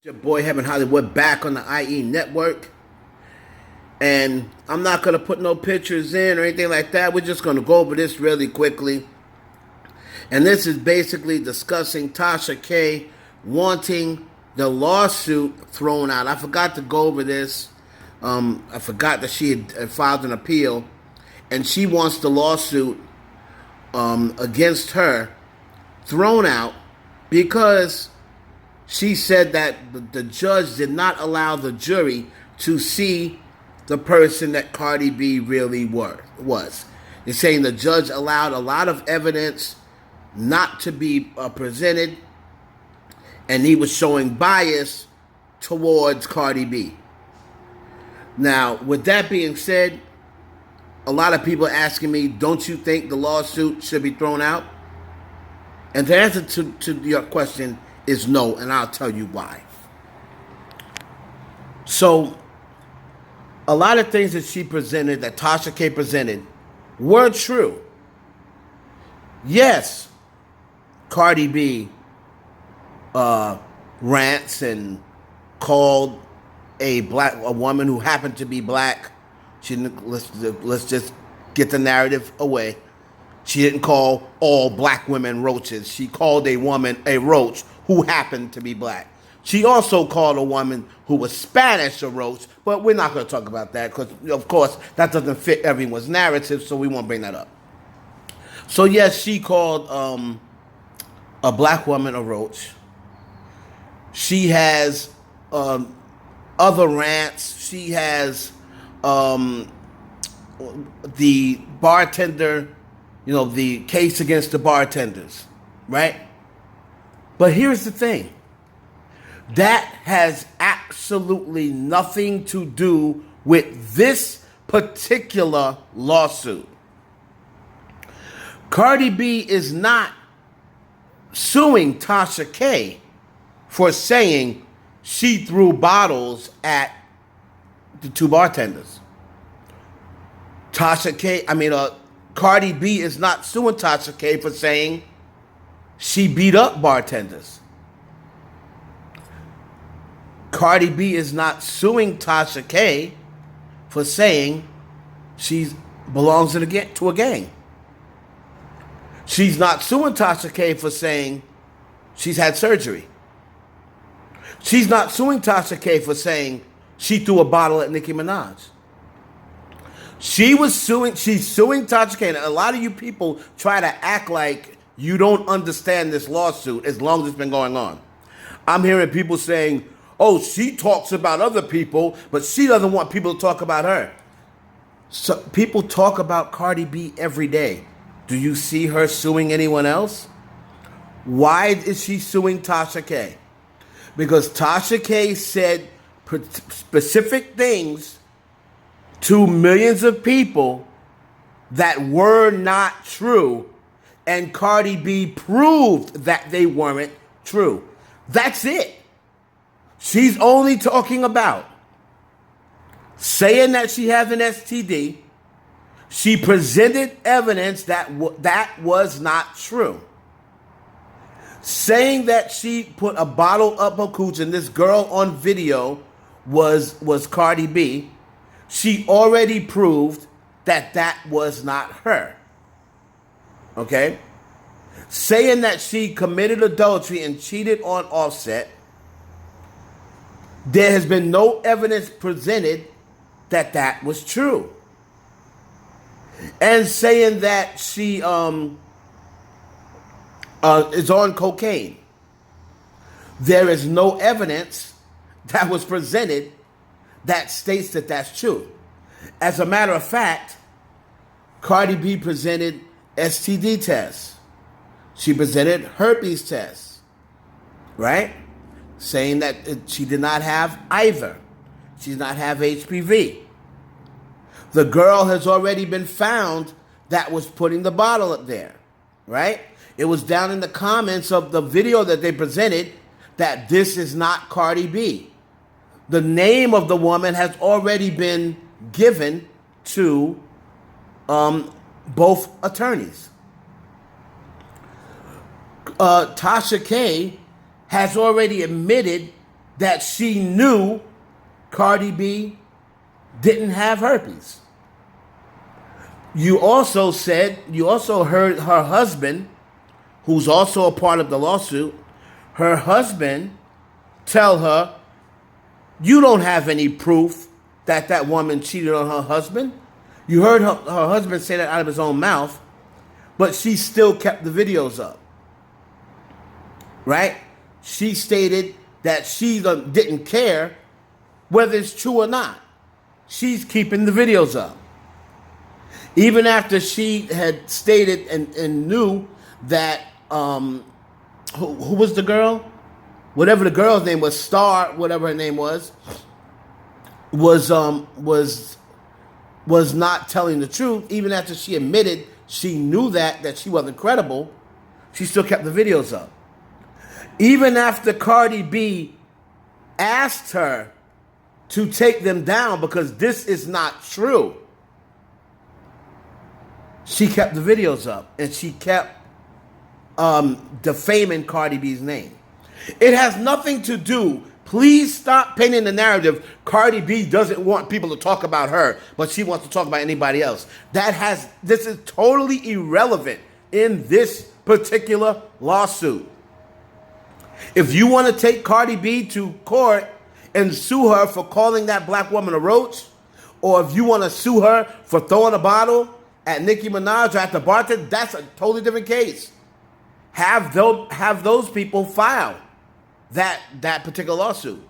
Your boy Heaven Hollywood back on the IE network. And I'm not going to put no pictures in or anything like that. We're just going to go over this really quickly. And this is basically discussing Tasha K wanting the lawsuit thrown out. I forgot to go over this. I forgot that she had filed an appeal. And she wants the lawsuit against her thrown out because she said that the judge did not allow the jury to see the person that Cardi B really was. They're saying the judge allowed a lot of evidence not to be presented, and he was showing bias towards Cardi B. Now, with that being said, a lot of people are asking me, don't you think the lawsuit should be thrown out? And the answer to your question is no, and I'll tell you why. So, a lot of things that she presented, that Tasha K presented, were true. Yes, Cardi B rants and called a woman who happened to be black. Let's just get the narrative away. She didn't call all black women roaches. She called a woman a roach who happened to be black. She also called a woman who was Spanish a roach, but we're not going to talk about that because, of course, that doesn't fit everyone's narrative, so we won't bring that up. So, yes, she called a black woman a roach. She has other rants. She has the bartender, the case against the bartenders, right? But here's the thing. That has absolutely nothing to do with this particular lawsuit. Cardi B is not suing Tasha K for saying she threw bottles at the two bartenders. Cardi B is not suing Tasha K for saying she beat up bartenders. Cardi B is not suing Tasha K for saying she belongs to a gang. She's not suing Tasha K for saying she's had surgery. She's not suing Tasha K for saying she threw a bottle at Nicki Minaj. She's suing Tasha K. And a lot of you people try to act like you don't understand this lawsuit as long as it's been going on. I'm hearing people saying, oh, she talks about other people, but she doesn't want people to talk about her. So people talk about Cardi B every day. Do you see her suing anyone else? Why is she suing Tasha K? Because Tasha K said specific things to millions of people that were not true, and Cardi B proved that they weren't true. That's it. She's only talking about saying that she has an STD. She presented evidence that was not true. Saying that she put a bottle up her cooch and this girl on video was Cardi B. She already proved that was not her. Okay? Saying that she committed adultery and cheated on Offset. There has been no evidence presented that was true. And saying that she is on cocaine. There is no evidence that was presented that states that that's true. As a matter of fact, Cardi B presented STD tests. She presented herpes tests, right? Saying that she did not have either. She did not have HPV. The girl has already been found that was putting the bottle up there, right? It was down in the comments of the video that they presented that this is not Cardi B. The name of the woman has already been given to both attorneys. Tasha K has already admitted that she knew Cardi B didn't have herpes. You also heard her husband, who's also a part of the lawsuit, her husband tell her, you don't have any proof that that woman cheated on her husband. You heard her husband say that out of his own mouth, but she still kept the videos up. Right? She stated that she didn't care whether it's true or not. She's keeping the videos up. Even after she had stated and knew that, who was the girl? Whatever the girl's name was, Star, whatever her name was not telling the truth. Even after she admitted she knew that she wasn't credible, she still kept the videos up. Even after Cardi B asked her to take them down because this is not true, she kept the videos up and she kept defaming Cardi B's name. It has nothing to do. Please stop painting the narrative. Cardi B doesn't want people to talk about her, but she wants to talk about anybody else. This is totally irrelevant in this particular lawsuit. If you want to take Cardi B to court and sue her for calling that black woman a roach, or if you want to sue her for throwing a bottle at Nicki Minaj or at the bartender, that's a totally different case. Have those people file that particular lawsuit.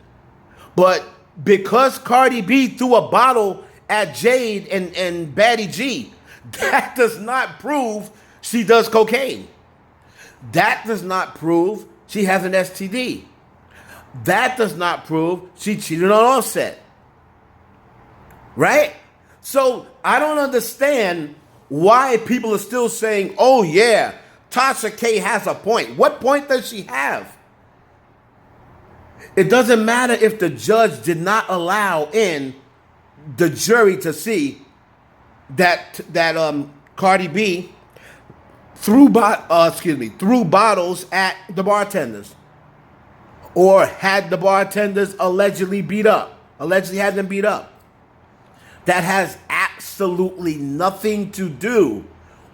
But because Cardi B threw a bottle at Jade and Bardi G, that does not prove she does cocaine. That does not prove she has an STD. That does not prove she cheated on Offset. Right? So I don't understand why people are still saying, oh yeah, Tasha K has a point. What point does she have? It doesn't matter if the judge did not allow in the jury to see that Cardi B threw bottles at the bartenders, or had the bartenders allegedly had them beat up. That has absolutely nothing to do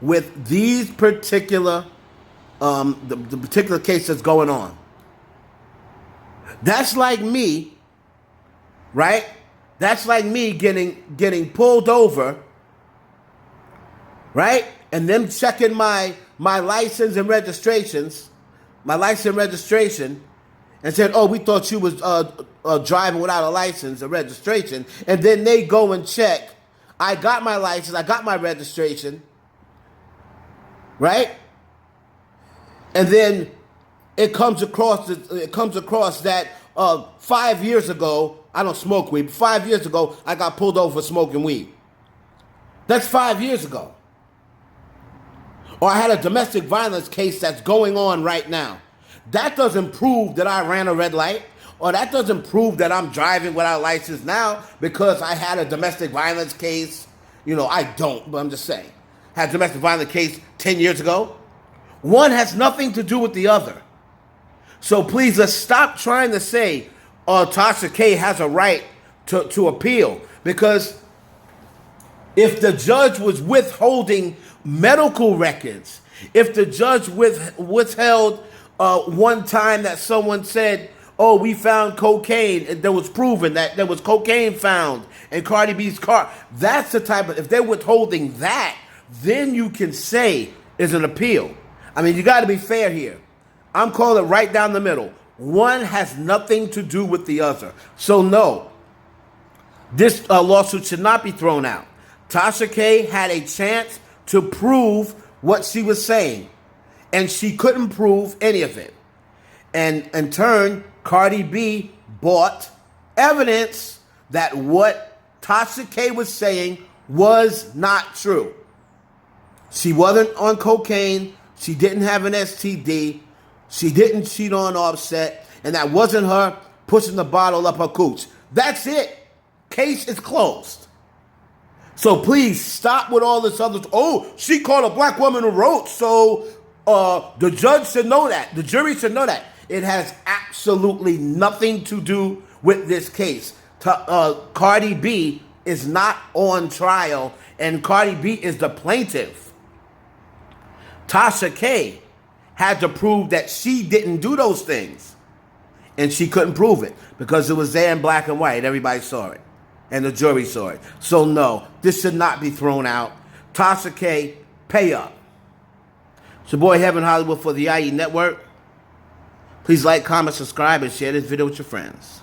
with these particular the particular case that's going on. That's like me, right? That's like me getting pulled over, right? And them checking my license and registration, and said, oh, we thought you was driving without a license or registration. And then they go and check. I got my license, I got my registration, right? And then it comes across that 5 years ago, I don't smoke weed, but 5 years ago, I got pulled over for smoking weed. That's 5 years ago. Or I had a domestic violence case that's going on right now. That doesn't prove that I ran a red light, or that doesn't prove that I'm driving without a license now because I had a domestic violence case. You know, I don't, but I'm just saying. Had a domestic violence case 10 years ago. One has nothing to do with the other. So please, let's stop trying to say, Tasha K has a right to appeal. Because if the judge was withholding medical records, if the judge withheld one time that someone said, oh, we found cocaine, and there was proven that there was cocaine found in Cardi B's car, that's the type of, if they're withholding that, then you can say it's an appeal. I mean, you got to be fair here. I'm calling it right down the middle. One has nothing to do with the other. So no, this lawsuit should not be thrown out. Tasha K had a chance to prove what she was saying, and she couldn't prove any of it. And in turn, Cardi B bought evidence that what Tasha K was saying was not true. She wasn't on cocaine. She didn't have an STD. She didn't cheat on Offset. And that wasn't her pushing the bottle up her cooch. That's it. Case is closed. So please stop with all this other, oh, she called a black woman a roach, so the judge should know that. The jury should know that. It has absolutely nothing to do with this case. Cardi B is not on trial, and Cardi B is the plaintiff. Tasha K had to prove that she didn't do those things. And she couldn't prove it because it was there in black and white. Everybody saw it. And the jury saw it. So no, this should not be thrown out. Tasha K, pay up. It's your boy Heaven Hollywood for the IE Network. Please like, comment, subscribe, and share this video with your friends.